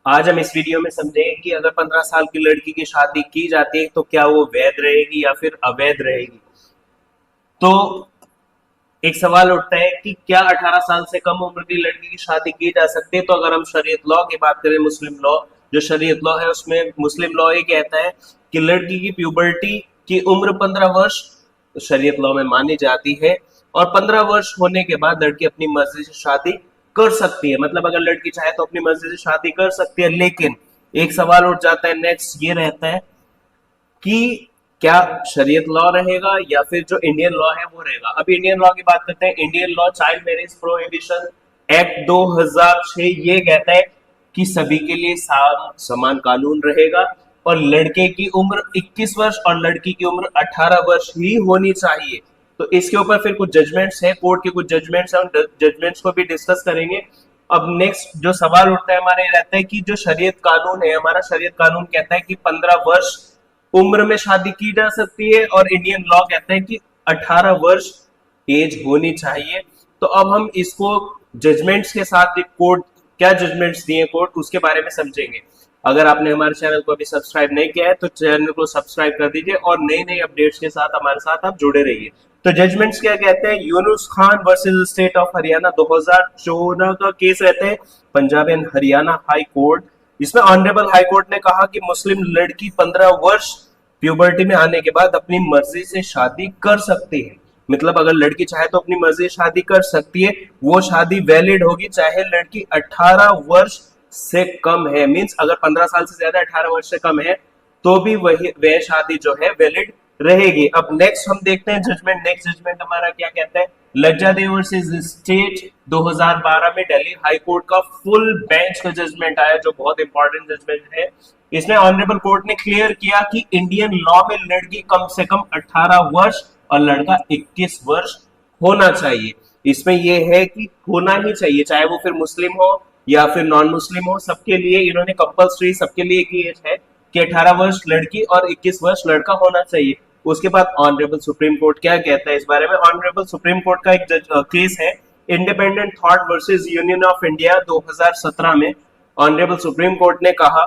आज हम इस वीडियो में समझेंगे कि अगर 15 साल की लड़की की शादी की जाती है तो क्या वो वैध रहेगी या फिर अवैध रहेगी। तो एक सवाल उठता है कि क्या 18 साल से कम उम्र की लड़की की शादी की जा सकती है। तो अगर हम शरीयत लॉ की बात करें, मुस्लिम लॉ, जो शरीयत लॉ है उसमें मुस्लिम लॉ ये कहता है कि लड़की की प्यूबर्टी की उम्र 15 वर्ष शरीयत लॉ में मानी जाती है और 15 वर्ष होने के बाद लड़की अपनी मर्जी से शादी कर सकती है। मतलब अगर लड़की चाहे तो अपनी मर्जी से शादी कर सकती है। लेकिन एक सवाल उठ जाता है, नेक्स्ट ये रहता है कि क्या शरीयत लॉ रहेगा या फिर जो इंडियन लॉ है वो रहेगा। अभी इंडियन लॉ की बात करते हैं। Indian law child marriage prohibition act 2006 ये कहता है कि सभी के लिए समान कानून रहेगा और लड़के की उम्र 21 वर्ष और लड़की की उम्र 18 वर्ष ही होनी चाहिए। तो इसके ऊपर फिर कुछ जजमेंट्स है, कोर्ट के कुछ जजमेंट्स है, उन जजमेंट्स को भी डिस्कस करेंगे। अब नेक्स्ट जो सवाल उठता है हमारे रहता है कि जो शरीयत कानून है, हमारा शरीयत कानून कहता है कि 15 वर्ष उम्र में शादी की जा सकती है और इंडियन लॉ कहता है कि 18 वर्ष एज होनी चाहिए। तो अब हम इसको जजमेंट्स के साथ कोर्ट क्या जजमेंट्स दिए कोर्ट उसके बारे में समझेंगे। अगर आपने हमारे चैनल को अभी सब्सक्राइब नहीं किया है तो चैनल को सब्सक्राइब कर दीजिए और नई नई अपडेट्स के साथ हमारे साथ आप जुड़े रहिए। तो जजमेंट्स क्या कहते हैं। Yunus Khan versus state of Haryana 2014 का केस रहता है, Punjab and Haryana high court. इसमें ऑनरेबल हाई कोर्ट ने कहा कि मुस्लिम लड़की 15 वर्ष प्यूबर्टी में आने के बाद अपनी मर्जी से शादी कर सकती है। मतलब अगर लड़की चाहे तो अपनी मर्जी से शादी कर सकती है, वो शादी वैलिड होगी चाहे लड़की 18 वर्ष से कम है। मींस अगर 15 साल से ज्यादा 18 वर्ष से कम है तो भी वही वह शादी जो है वैलिड रहेगी। अब नेक्स्ट हम देखते हैं जजमेंट। नेक्स्ट जजमेंट हमारा क्या कहता है। लज्जादेव वर्सेस स्टेट 2012 में दिल्ली हाई कोर्ट का फुल बेंच का जजमेंट आया, जो बहुत इंपॉर्टेंट जजमेंट है। इसमें ऑनरेबल कोर्ट ने क्लियर किया कि इंडियन लॉ में लड़की कम से कम 18 वर्ष और लड़का 21 वर्ष होना चाहिए। इसमें यह है कि होना ही चाहिए, चाहे वो फिर मुस्लिम हो या फिर नॉन मुस्लिम हो, सबके लिए इन्होंने कंपल्सरी सबके लिए एक एज है कि 18 वर्ष लड़की और 21 वर्ष लड़का होना चाहिए। उसके बाद ऑनरेबल सुप्रीम कोर्ट क्या कहता है इस बारे में। ऑनरेबल सुप्रीम कोर्ट का एक केस है, independent thought versus union of India 2017 में ऑनरेबल सुप्रीम कोर्ट ने कहा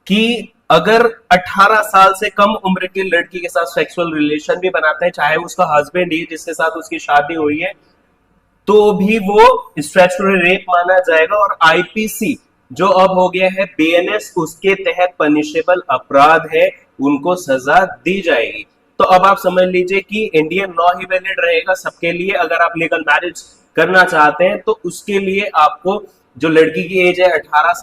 कि अगर 18 साल से कम उम्र की लड़की के साथ सेक्सुअल रिलेशन भी बनाता है, चाहे उसका हस्बैंड ही जिसके साथ उसकी शादी हुई है, तो भी वो स्टैट्यूटरी रेप माना जाएगा और आईपीसी जो अब हो गया है बीएनएस उसके तहत पनिशेबल अपराध है, उनको सजा दी जाएगी। तो अब आप समझ लीजिए कि इंडियन लॉ ही वैलिड रहेगा सबके लिए। अगर आप लीगल मैरिज करना चाहते हैं तो उसके लिए आपको जो लड़की की एज है 18